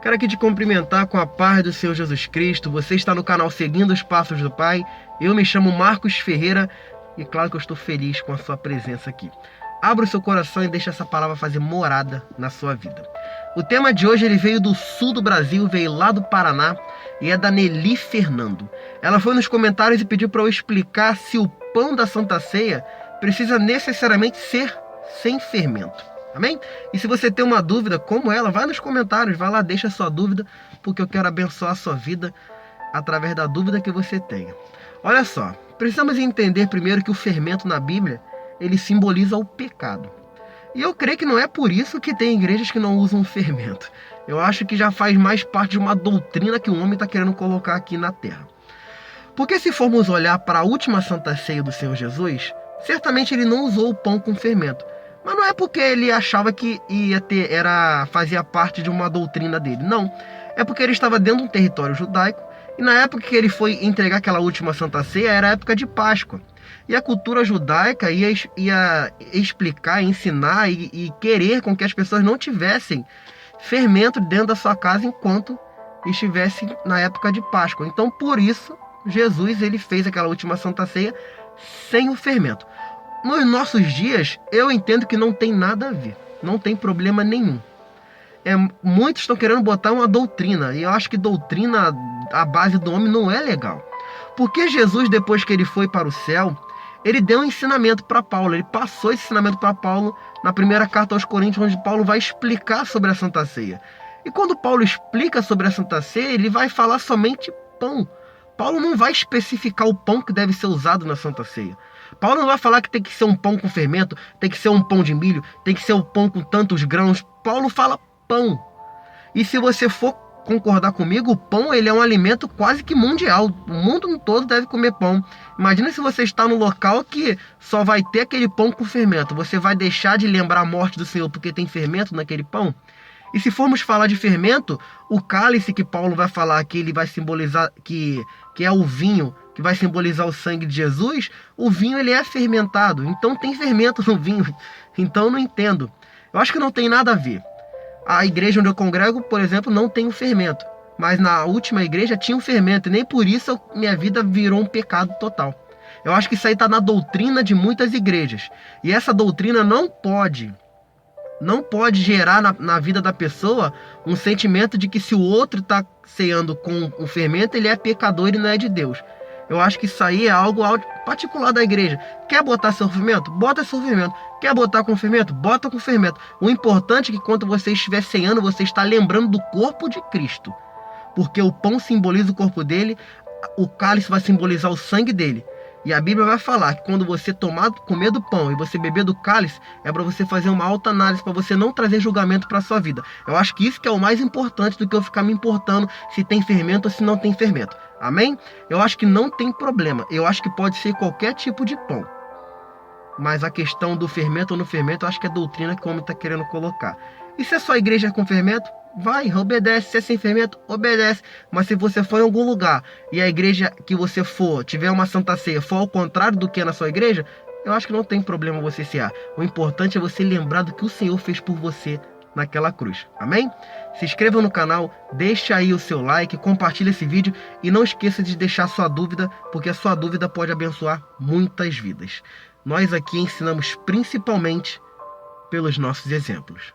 Quero aqui te cumprimentar com a paz do Senhor Jesus Cristo. Você está no canal Seguindo os Passos do Pai. Eu me chamo Marcos Ferreira e claro que eu estou feliz com a sua presença aqui. Abra o seu coração e deixe essa palavra fazer morada na sua vida. O tema de hoje ele veio do sul do Brasil, veio lá do Paraná e é da Nelly Fernando. Ela foi nos comentários e pediu para eu explicar se o pão da Santa Ceia precisa necessariamente ser sem fermento. Amém? E se você tem uma dúvida como ela, vai nos comentários, vai lá, deixa a sua dúvida, porque eu quero abençoar a sua vida através da dúvida que você tenha. Olha só, precisamos entender primeiro que o fermento na Bíblia, ele simboliza o pecado. E eu creio que não é por isso que tem igrejas que não usam fermento. Eu acho que já faz mais parte de uma doutrina que o homem está querendo colocar aqui na terra. Porque se formos olhar para a última Santa Ceia do Senhor Jesus, certamente ele não usou o pão com fermento. Mas não é porque ele achava que fazia parte de uma doutrina dele. Não. É porque ele estava dentro de um território judaico. E na época que ele foi entregar aquela última Santa Ceia, era a época de Páscoa. E a cultura judaica ia explicar, ensinar e querer com que as pessoas não tivessem fermento dentro da sua casa enquanto estivessem na época de Páscoa. Então, por isso, Jesus ele fez aquela última Santa Ceia sem o fermento. Nos nossos dias, eu entendo que não tem nada a ver. Não tem problema nenhum. Muitos estão querendo botar uma doutrina. E eu acho que doutrina à base do homem não é legal. Porque Jesus, depois que ele foi para o céu, ele deu um ensinamento para Paulo. Ele passou esse ensinamento para Paulo na primeira carta aos Coríntios, onde Paulo vai explicar sobre a Santa Ceia. E quando Paulo explica sobre a Santa Ceia, ele vai falar somente pão. Paulo não vai especificar o pão que deve ser usado na Santa Ceia. Paulo não vai falar que tem que ser um pão com fermento, tem que ser um pão de milho, tem que ser um pão com tantos grãos. Paulo fala pão. E se você for concordar comigo, o pão ele é um alimento quase que mundial. O mundo todo deve comer pão. Imagina se você está num local que só vai ter aquele pão com fermento. Você vai deixar de lembrar a morte do Senhor porque tem fermento naquele pão? E se formos falar de fermento, o cálice que Paulo vai falar que ele vai simbolizar, que é o vinho, que vai simbolizar o sangue de Jesus, o vinho ele é fermentado, então tem fermento no vinho. Então eu não entendo. Eu acho que não tem nada a ver. A igreja onde eu congrego, por exemplo, não tem o fermento. Mas na última igreja tinha o fermento, e nem por isso minha vida virou um pecado total. Eu acho que isso aí está na doutrina de muitas igrejas. E essa doutrina não pode gerar na vida da pessoa um sentimento de que se o outro está ceando com o fermento, ele é pecador e não é de Deus. Eu acho que isso aí é algo particular da igreja. Quer botar seu fermento? Bota seu fermento. Quer botar com fermento? Bota com fermento. O importante é que quando você estiver ceando, você está lembrando do corpo de Cristo. Porque o pão simboliza o corpo dele, o cálice vai simbolizar o sangue dele. E a Bíblia vai falar que quando você comer do pão e você beber do cálice, é para você fazer uma autoanálise, para você não trazer julgamento para a sua vida. Eu acho que isso que é o mais importante do que eu ficar me importando se tem fermento ou se não tem fermento. Amém? Eu acho que não tem problema. Eu acho que pode ser qualquer tipo de pão. Mas a questão do fermento ou não fermento, eu acho que é a doutrina que o homem está querendo colocar. E se a sua igreja é com fermento? Vai, obedece. Se é sem fermento, obedece. Mas se você for em algum lugar e a igreja que você for tiver uma Santa Ceia for ao contrário do que é na sua igreja, eu acho que não tem problema você cear. O importante é você lembrar do que o Senhor fez por você naquela cruz. Amém? Se inscreva no canal, deixa aí o seu like, compartilha esse vídeo e não esqueça de deixar sua dúvida, porque a sua dúvida pode abençoar muitas vidas. Nós aqui ensinamos principalmente pelos nossos exemplos.